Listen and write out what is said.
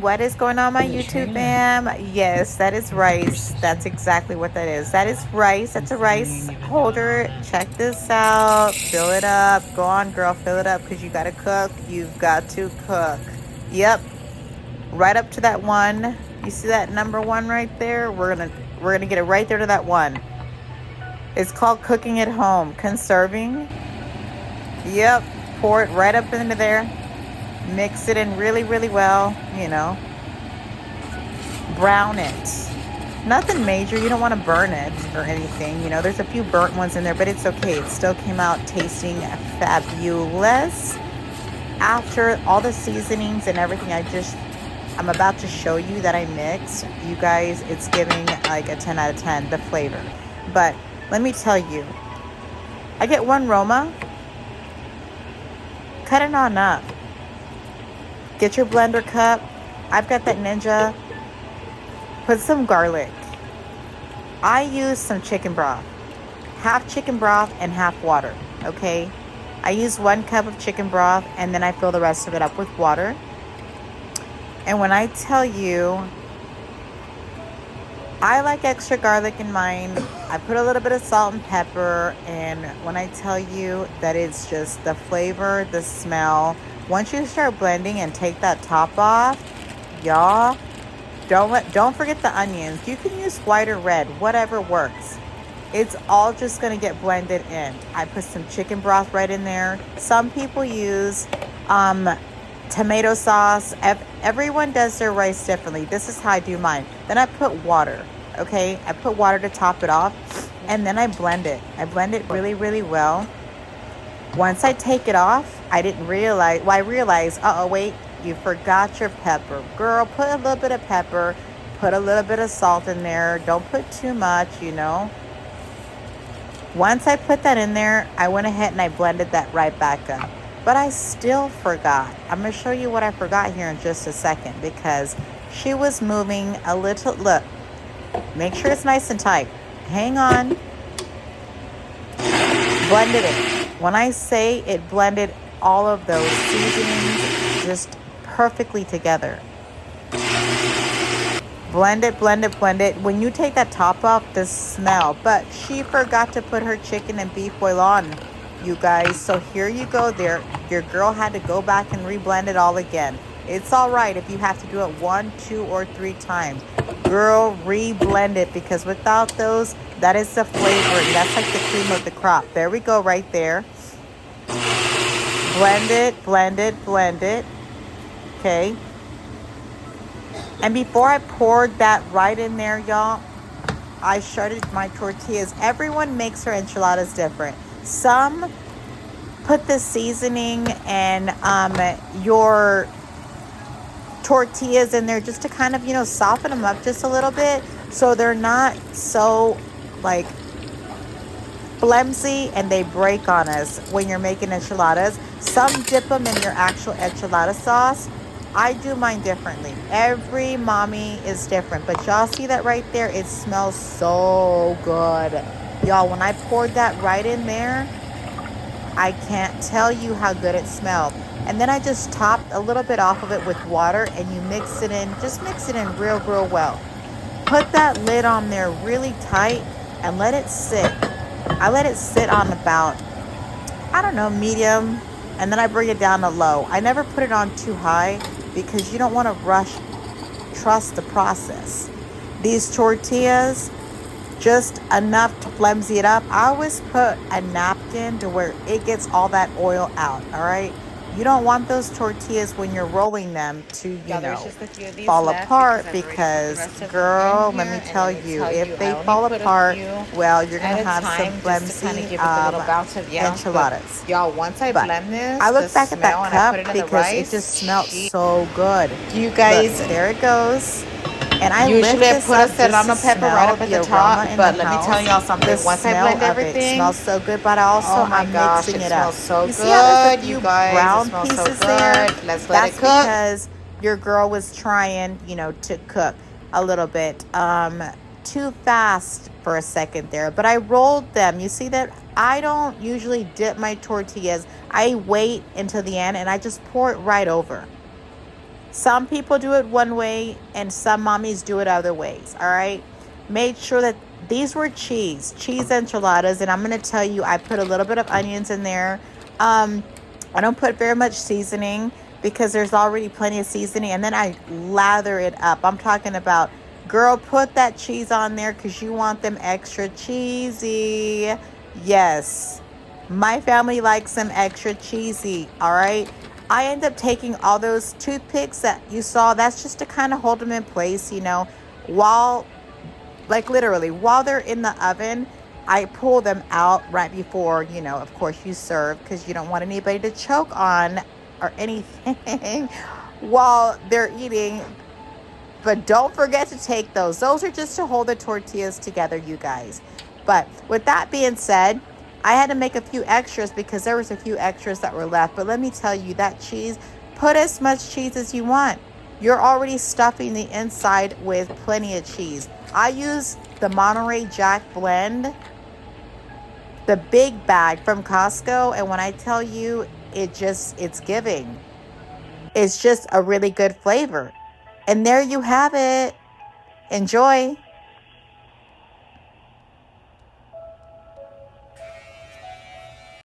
What is going on, my YouTube fam? Yes, that is rice. That's exactly what that is. That is rice. That's a rice holder. Check this out. Fill it up. Go on, girl. Fill it up because you got to cook. You've got to cook. Yep. Right up to that one. You see that number one right there? We're gonna get it right there to that one. It's called cooking at home. Conserving. Yep. Pour it right up into there. Mix it in really, really well, brown it. Nothing major. You don't want to burn it or anything. There's a few burnt ones in there, but it's okay. It still came out tasting fabulous. After all the seasonings and everything I'm about to show you that I mixed, you guys, it's giving like a 10 out of 10, the flavor. But let me tell you, I get one Roma, cut it on up. Get your blender cup. I've got that Ninja. Put some garlic. I use some chicken broth. Half chicken broth and half water, okay? I use 1 cup of chicken broth and then I fill the rest of it up with water. And when I tell you, I like extra garlic in mine. I put a little bit of salt and pepper. And when I tell you that it's just the flavor, the smell, once you start blending and take that top off, y'all, don't forget the onions. You can use white or red, whatever works. It's all just going to get blended in. I put some chicken broth right in there. Some people use tomato sauce. Everyone does their rice differently. This is how I do mine. Then I put water, okay? I put water to top it off, and then I blend it. I blend it really, really well. Once I take it off, I realized, wait, you forgot your pepper. Girl, put a little bit of pepper, put a little bit of salt in there. Don't put too much, Once I put that in there, I went ahead and I blended that right back up. But I still forgot. I'm going to show you what I forgot here in just a second because she was moving a little. Look, make sure it's nice and tight. Hang on. Blended it. When I say it blended all of those seasonings just perfectly together. Blend it, blend it, blend it. When you take that top off, the smell. But she forgot to put her chicken and beef oil on, you guys. So here you go there. Your girl had to go back and reblend it all again. It's all right if you have to do it 1, 2, or 3 times. Girl, reblend it because without those, that is the flavor. That's like the cream of the crop. There we go right there. Blend it, blend it, blend it. Okay. And before I poured that right in there, y'all, I shredded my tortillas. Everyone makes their enchiladas different. Some put the seasoning and your tortillas in there just to kind of, soften them up just a little bit so they're not so like flimsy and they break on us when you're making enchiladas. Some dip them in your actual enchilada sauce. I do mine differently. Every mommy is different, but y'all see that right there? It smells so good. Y'all, when I poured that right in there, I can't tell you how good it smelled. And then I just topped a little bit off of it with water and you mix it in. Just mix it in real, real well. Put that lid on there really tight and let it sit. I let it sit on about, medium. And then I bring it down to low. I never put it on too high because you don't want to trust the process. These tortillas, just enough to flimsy it up. I always put a napkin to where it gets all that oil out, all right? You don't want those tortillas when you're rolling them to, fall apart because, girl, let me tell you, if they fall apart, well, you're going to have some flimsy enchiladas. Y'all, once I blend this, I look back at that cup because it just smelled so good. You guys, look, there it goes. And I usually I put a serrano pepper right up at the top, but let me tell y'all something. Once I blend everything, it smells so good. But also, I'm mixing it up. So you see how there's a few you guys, brown pieces so there? Let's let it cook. That's because your girl was trying, to cook a little bit too fast for a second there. But I rolled them. You see that? I don't usually dip my tortillas. I wait until the end and I just pour it right over. Some people do it one way and some mommies do it other ways. All right. Made sure that these were cheese enchiladas. And I'm going to tell you, I put a little bit of onions in there. I don't put very much seasoning because there's already plenty of seasoning. And then I lather it up. I'm talking about, girl, put that cheese on there because you want them extra cheesy. Yes. My family likes them extra cheesy. All right. I end up taking all those toothpicks that you saw. That's just to kind of hold them in place, while, like literally, while they're in the oven. I pull them out right before, of course, you serve because you don't want anybody to choke on or anything while they're eating. But don't forget to take those. Those are just to hold the tortillas together, you guys. But with that being said, I had to make a few extras because there was a few extras that were left. But let me tell you, that cheese, put as much cheese as you want. You're already stuffing the inside with plenty of cheese. I use the Monterey Jack blend, the big bag from Costco. And when I tell you, it's giving. It's just a really good flavor. And there you have it. Enjoy.